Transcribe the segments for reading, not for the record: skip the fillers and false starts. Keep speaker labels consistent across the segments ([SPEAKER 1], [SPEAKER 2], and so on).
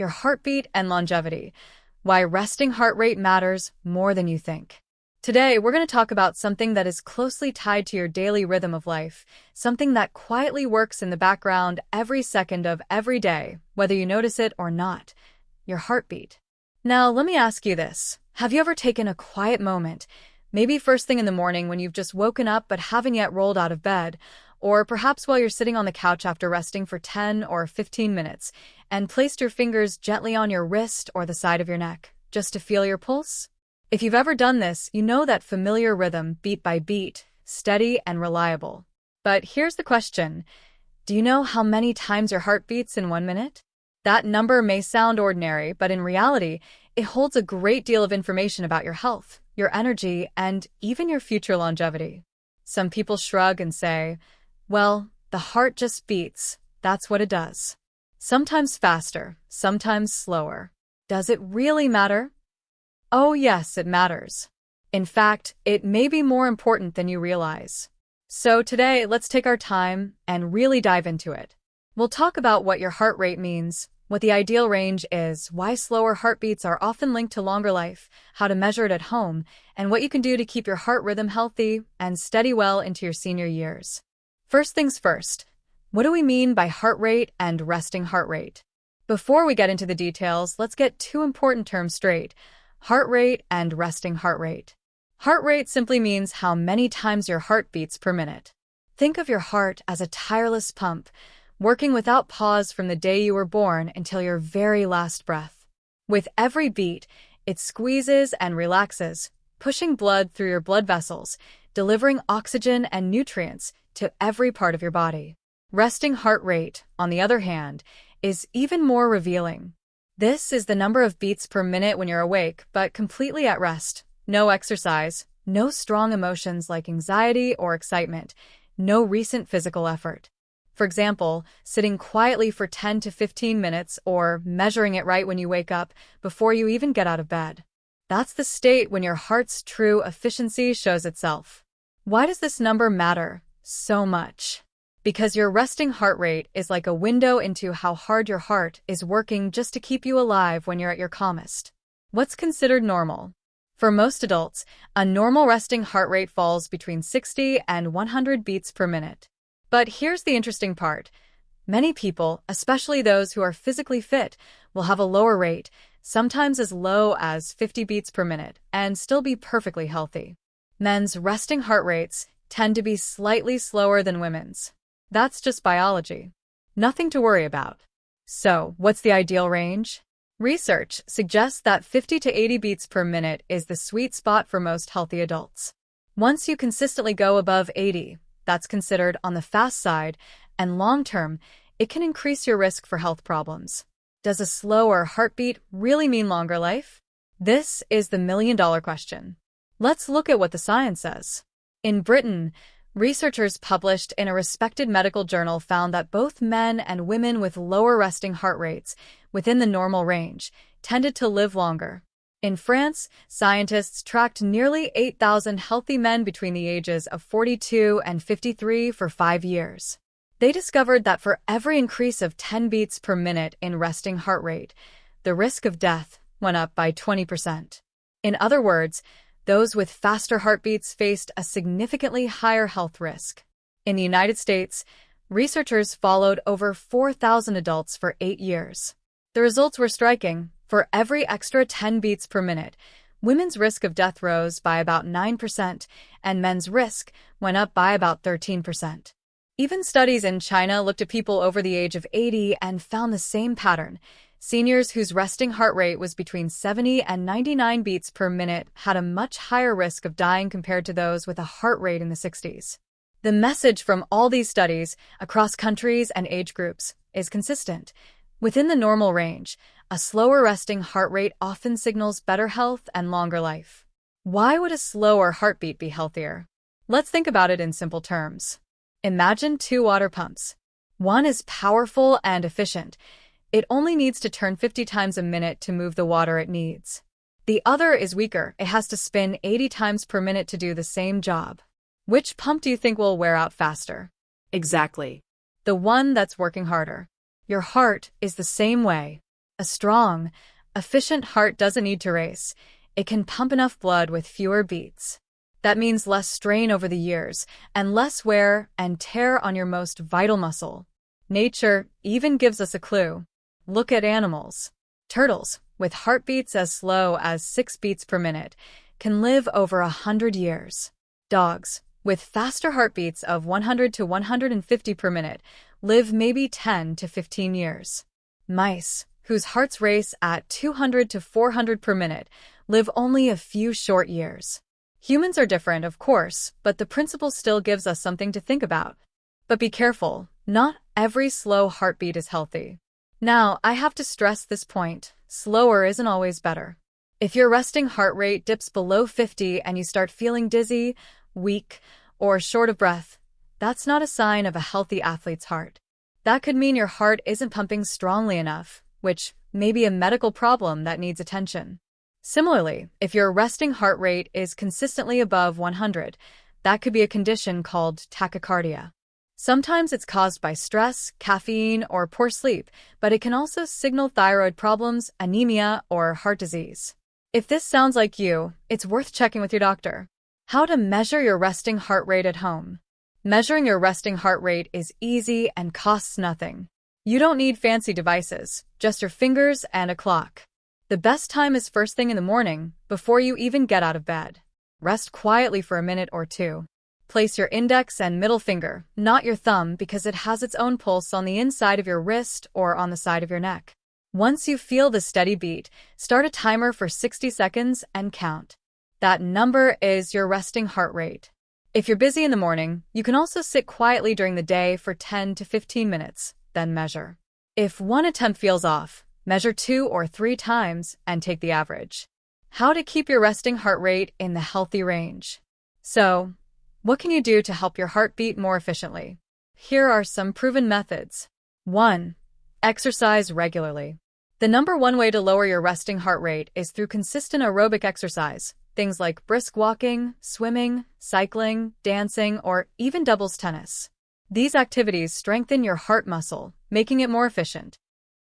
[SPEAKER 1] your heartbeat and longevity, why resting heart rate matters more than you think. Today, we're going to talk about something that is closely tied to your daily rhythm of life, something that quietly works in the background every second of every day, whether you notice it or not: your heartbeat. Now, let me ask you this. Have you ever taken a quiet moment, maybe first thing in the morning when you've just woken up but haven't yet rolled out of bed, or perhaps while you're sitting on the couch after resting for 10 or 15 minutes, and placed your fingers gently on your wrist or the side of your neck, just to feel your pulse? If you've ever done this, you know that familiar rhythm, beat by beat, steady and reliable. But here's the question. Do you know how many times your heart beats in 1 minute? That number may sound ordinary, but in reality, it holds a great deal of information about your health, your energy, and even your future longevity. Some people shrug and say, well, the heart just beats. That's what it does. Sometimes faster, sometimes slower. Does it really matter? Oh yes, it matters. In fact, it may be more important than you realize. So today, let's take our time and really dive into it. We'll talk about what your heart rate means, what the ideal range is, why slower heartbeats are often linked to longer life, how to measure it at home, and what you can do to keep your heart rhythm healthy and steady well into your senior years. First things first, what do we mean by heart rate and resting heart rate? Before we get into the details, let's get two important terms straight: heart rate and resting heart rate. Heart rate simply means how many times your heart beats per minute. Think of your heart as a tireless pump, working without pause from the day you were born until your very last breath. With every beat, it squeezes and relaxes, pushing blood through your blood vessels, delivering oxygen and nutrients to every part of your body. Resting heart rate, on the other hand, is even more revealing. This is the number of beats per minute when you're awake, but completely at rest. No exercise, no strong emotions like anxiety or excitement, no recent physical effort. For example, sitting quietly for 10 to 15 minutes or measuring it right when you wake up before you even get out of bed. That's the state when your heart's true efficiency shows itself. Why does this number matter so much? Because your resting heart rate is like a window into how hard your heart is working just to keep you alive when you're at your calmest. What's considered normal? For most adults, a normal resting heart rate falls between 60 and 100 beats per minute. But here's the interesting part. Many people, especially those who are physically fit, will have a lower rate, sometimes as low as 50 beats per minute, and still be perfectly healthy. Men's resting heart rates tend to be slightly slower than women's. That's just biology. Nothing to worry about. So, what's the ideal range? Research suggests that 50 to 80 beats per minute is the sweet spot for most healthy adults. Once you consistently go above 80, that's considered on the fast side, and long-term, it can increase your risk for health problems. Does a slower heartbeat really mean longer life? This is the million-dollar question. Let's look at what the science says. In Britain, researchers published in a respected medical journal found that both men and women with lower resting heart rates, within the normal range, tended to live longer. In France, scientists tracked nearly 8,000 healthy men between the ages of 42 and 53 for 5 years. They discovered that for every increase of 10 beats per minute in resting heart rate, the risk of death went up by 20%. In other words, those with faster heartbeats faced a significantly higher health risk. In the United States, researchers followed over 4,000 adults for 8 years. The results were striking. For every extra 10 beats per minute, women's risk of death rose by about 9%, and men's risk went up by about 13%. Even studies in China looked at people over the age of 80 and found the same pattern. Seniors whose resting heart rate was between 70 and 99 beats per minute had a much higher risk of dying compared to those with a heart rate in the 60s. The message from all these studies, across countries and age groups, is consistent. Within the normal range, a slower resting heart rate often signals better health and longer life. Why would a slower heartbeat be healthier? Let's think about it in simple terms. Imagine 2 water pumps. One is powerful and efficient. It only needs to turn 50 times a minute to move the water it needs. The other is weaker. It has to spin 80 times per minute to do the same job. Which pump do you think will wear out faster?
[SPEAKER 2] Exactly.
[SPEAKER 1] The one that's working harder. Your heart is the same way. A A strong, efficient heart doesn't need to race. It can pump enough blood with fewer beats. That means less strain over the years and less wear and tear on your most vital muscle. Nature even gives us a clue. Look at animals. Turtles, with heartbeats as slow as 6 beats per minute, can live over 100 years. Dogs, with faster heartbeats of 100 to 150 per minute, live maybe 10 to 15 years. Mice, whose hearts race at 200 to 400 per minute, live only a few short years. Humans are different, of course, but the principle still gives us something to think about. But be careful, not every slow heartbeat is healthy. Now, I have to stress this point. Slower isn't always better. If your resting heart rate dips below 50 and you start feeling dizzy, weak, or short of breath, that's not a sign of a healthy athlete's heart. That could mean your heart isn't pumping strongly enough, which may be a medical problem that needs attention. Similarly, if your resting heart rate is consistently above 100, that could be a condition called tachycardia. Sometimes it's caused by stress, caffeine, or poor sleep, but it can also signal thyroid problems, anemia, or heart disease. If this sounds like you, it's worth checking with your doctor. How to measure your resting heart rate at home. Measuring your resting heart rate is easy and costs nothing. You don't need fancy devices, just your fingers and a clock. The best time is first thing in the morning, before you even get out of bed. Rest quietly for a minute or two. Place your index and middle finger, not your thumb, because it has its own pulse on the inside of your wrist or on the side of your neck. Once you feel the steady beat, start a timer for 60 seconds and count. That number is your resting heart rate. If you're busy in the morning, you can also sit quietly during the day for 10 to 15 minutes, then measure. If one attempt feels off, measure 2 or 3 times and take the average. How to keep your resting heart rate in the healthy range. So, what can you do to help your heart beat more efficiently? Here are some proven methods. 1. Exercise regularly. The number one way to lower your resting heart rate is through consistent aerobic exercise, things like brisk walking, swimming, cycling, dancing, or even doubles tennis. These activities strengthen your heart muscle, making it more efficient.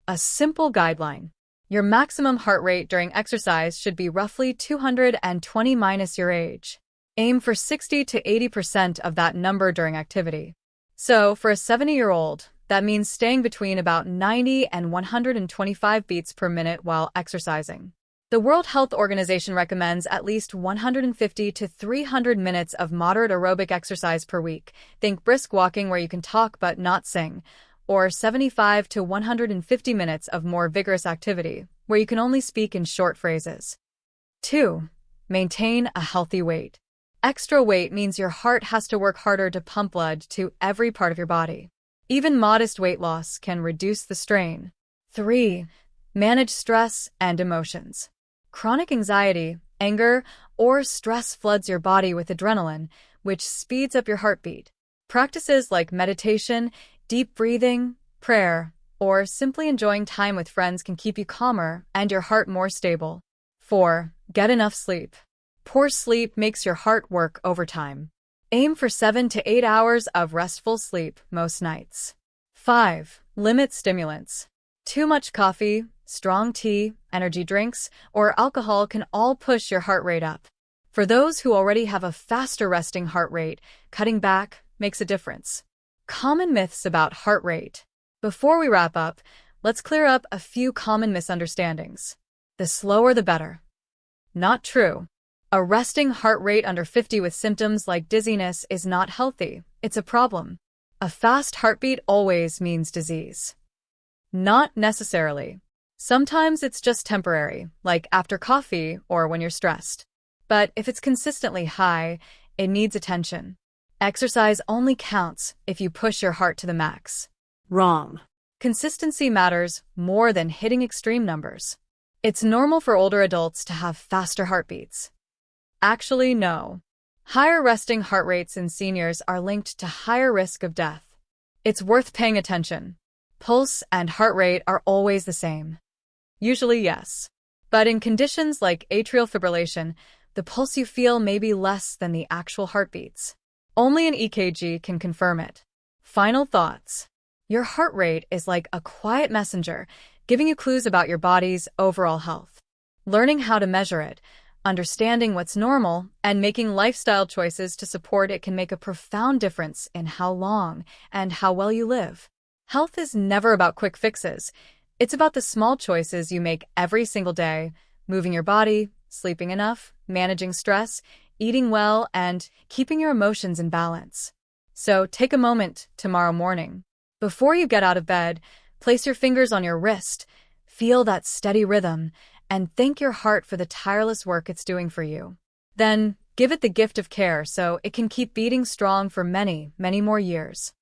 [SPEAKER 1] A simple guideline. Your maximum heart rate during exercise should be roughly 220 minus your age. Aim for 60 to 80% of that number during activity. So, for a 70-year-old, that means staying between about 90 and 125 beats per minute while exercising. The World Health Organization recommends at least 150 to 300 minutes of moderate aerobic exercise per week. Think brisk walking where you can talk but not sing, or 75 to 150 minutes of more vigorous activity, where you can only speak in short phrases. 2. Maintain a healthy weight. Extra weight means your heart has to work harder to pump blood to every part of your body. Even modest weight loss can reduce the strain. 3. Manage stress and emotions. Chronic anxiety, anger, or stress floods your body with adrenaline, which speeds up your heartbeat. Practices like meditation, deep breathing, prayer, or simply enjoying time with friends can keep you calmer and your heart more stable. 4. Get enough sleep. Poor sleep makes your heart work overtime. Aim for 7 to 8 hours of restful sleep most nights. 5. Limit stimulants. Too much coffee, strong tea, energy drinks, or alcohol can all push your heart rate up. For those who already have a faster resting heart rate, cutting back makes a difference. Common myths about heart rate. Before we wrap up, let's clear up a few common misunderstandings. The slower the better. Not true. A resting heart rate under 50 with symptoms like dizziness is not healthy. It's a problem. A fast heartbeat always means disease. Not necessarily. Sometimes it's just temporary, like after coffee or when you're stressed. But if it's consistently high, it needs attention. Exercise only counts if you push your heart to the max. Wrong. Consistency matters more than hitting extreme numbers. It's normal for older adults to have faster heartbeats. Actually, no. Higher resting heart rates in seniors are linked to higher risk of death. It's worth paying attention. Pulse and heart rate are always the same. Usually, yes. But in conditions like atrial fibrillation, the pulse you feel may be less than the actual heartbeats. Only an EKG can confirm it. Final thoughts. Your heart rate is like a quiet messenger, giving you clues about your body's overall health. Learning how to measure it, understanding what's normal, and making lifestyle choices to support it can make a profound difference in how long and how well you live. Health is never about quick fixes. It's about the small choices you make every single day: moving your body, sleeping enough, managing stress, eating well, and keeping your emotions in balance. So take a moment tomorrow morning. Before you get out of bed, place your fingers on your wrist, feel that steady rhythm, and thank your heart for the tireless work it's doing for you. Then give it the gift of care so it can keep beating strong for many, many more years.